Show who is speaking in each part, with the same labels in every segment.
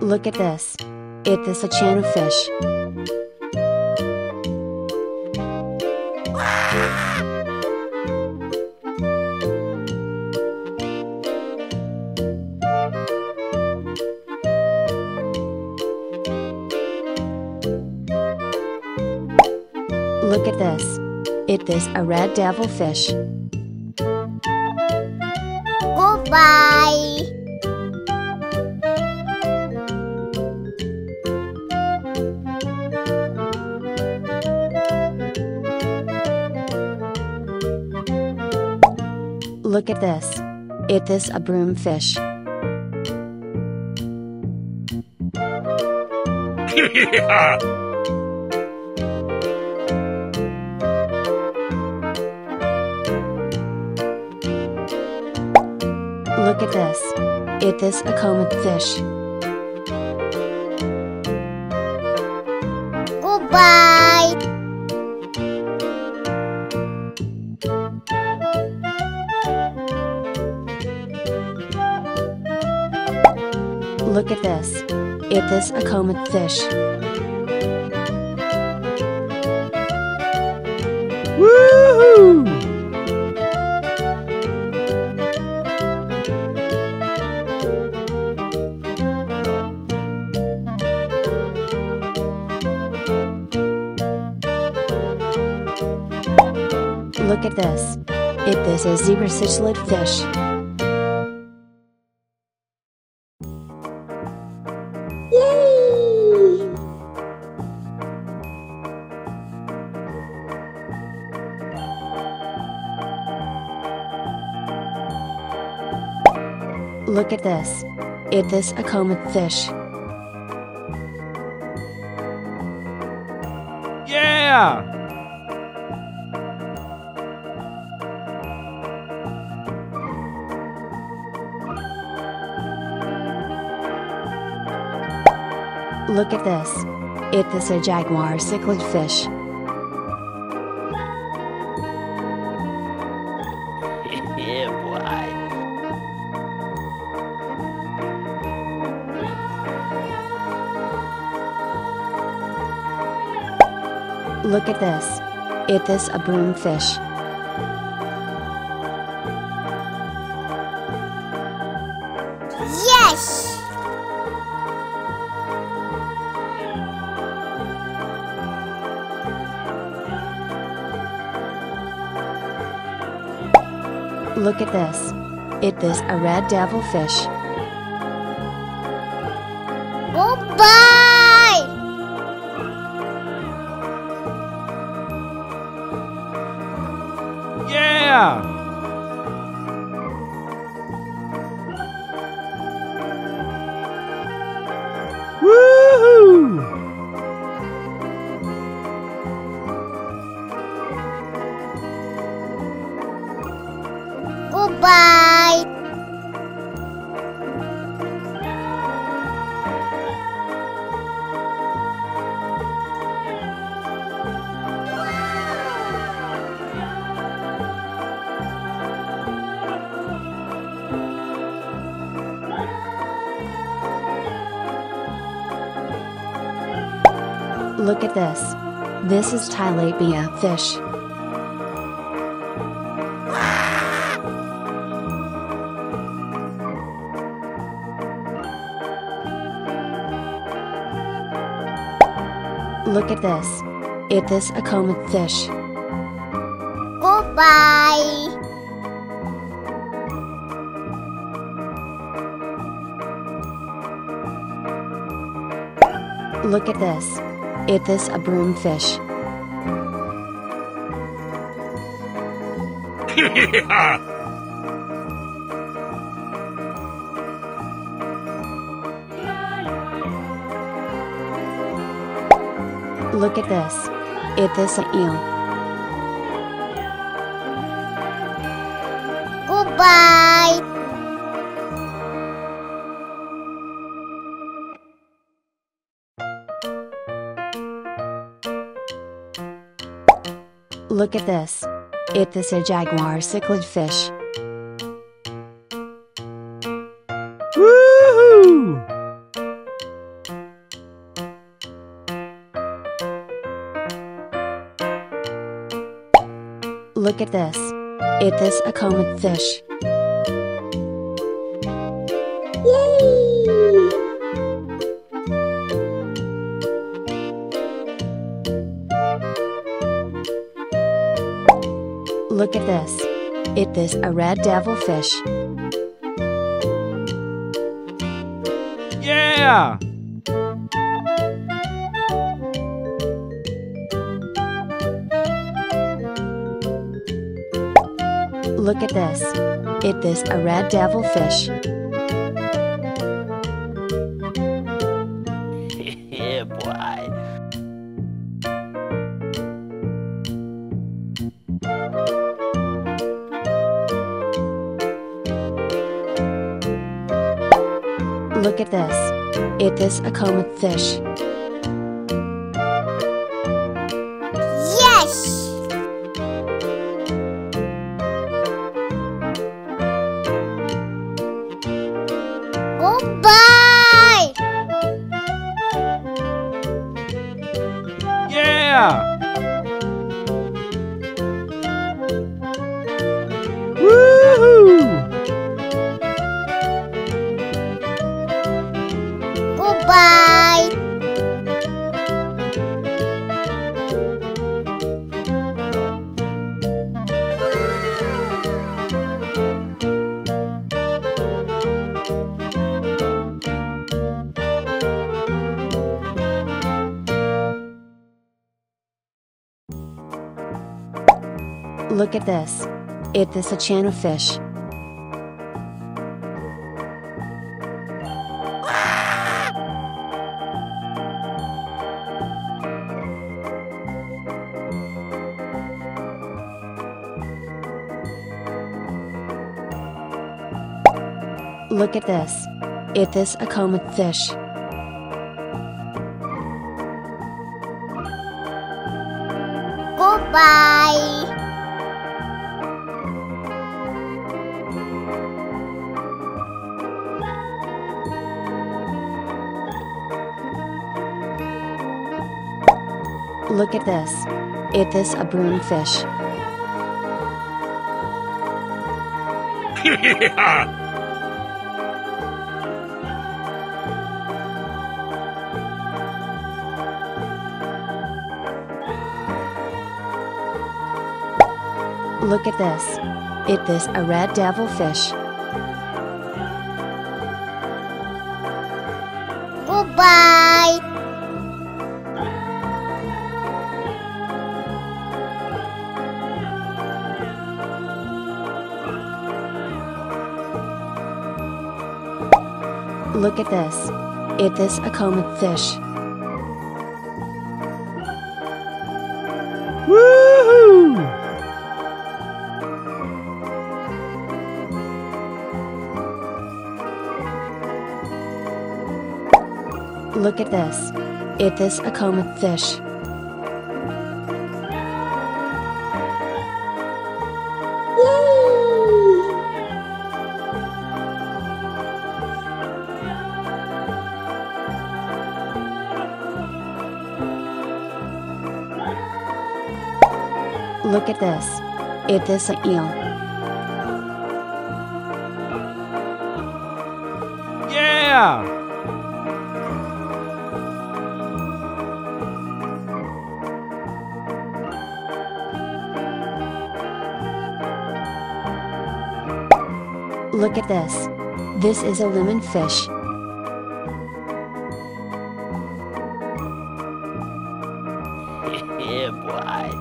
Speaker 1: Look at this. It is a channel fish. Look at this. It is a red devil fish.
Speaker 2: Goodbye.
Speaker 1: Look at this. It is a broom fish.
Speaker 3: Yeah!
Speaker 1: Look at this. It is a comet fish.
Speaker 2: Goodbye.
Speaker 1: Look at this. It is a comet fish.
Speaker 3: Woohoo!
Speaker 1: Look at this. It is a zebra cichlid fish.
Speaker 2: Yay!
Speaker 1: Look at this. It is a comet fish.
Speaker 3: Yeah!
Speaker 1: Look at this. It is a jaguar cichlid fish.
Speaker 3: Yeah, boy.
Speaker 1: Look at this. It is a broom fish.
Speaker 2: Yes!
Speaker 1: Look at this. It is a red devil fish.
Speaker 2: Goodbye!
Speaker 3: Yeah! Woohoo!
Speaker 2: Goodbye!
Speaker 1: Look at this. This is tilapia fish. Look at this. It is a comet fish.
Speaker 2: Goodbye!
Speaker 1: Look at this. It is a broom fish.
Speaker 3: Yeah!
Speaker 1: Look at this. It is an eel.
Speaker 2: Goodbye!
Speaker 1: Look at this. It is a jaguar cichlid fish.
Speaker 3: Woohoo!
Speaker 1: Look at this. It is a common fish. Look at this. It is a red devilfish.
Speaker 3: Yeah!
Speaker 1: Look at this. It is a red devilfish.
Speaker 3: Yeah, boy.
Speaker 1: Look at this. It is a common fish.
Speaker 2: Yes! Goodbye!
Speaker 3: Yeah! Woohoo!
Speaker 2: Goodbye!
Speaker 1: Look at this. It is a channel fish. Look at this. It is a common fish.
Speaker 2: Goodbye!
Speaker 1: Look at this. It is a broom fish.
Speaker 3: Yeah!
Speaker 1: Look at this. It is a red devilfish.
Speaker 2: Goodbye!
Speaker 1: Look at this. It is a common fish.
Speaker 3: Woohoo!
Speaker 1: Look at this. It is a common fish. Look at this. It is an eel.
Speaker 3: Yeah!
Speaker 1: Look at this. This is a lemon fish.
Speaker 3: Yeah, boy.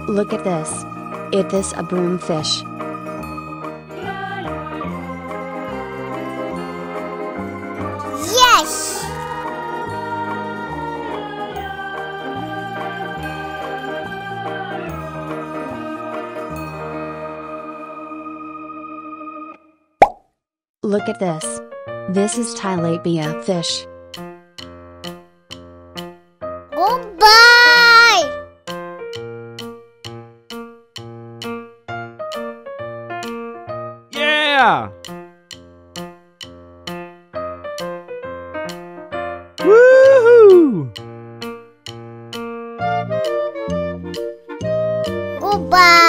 Speaker 1: Look at this. It is a broom fish.
Speaker 2: Yes!
Speaker 1: Look at this. This is tilapia fish.
Speaker 2: Goodbye!
Speaker 3: Yeah! Woohoo!
Speaker 2: Goodbye.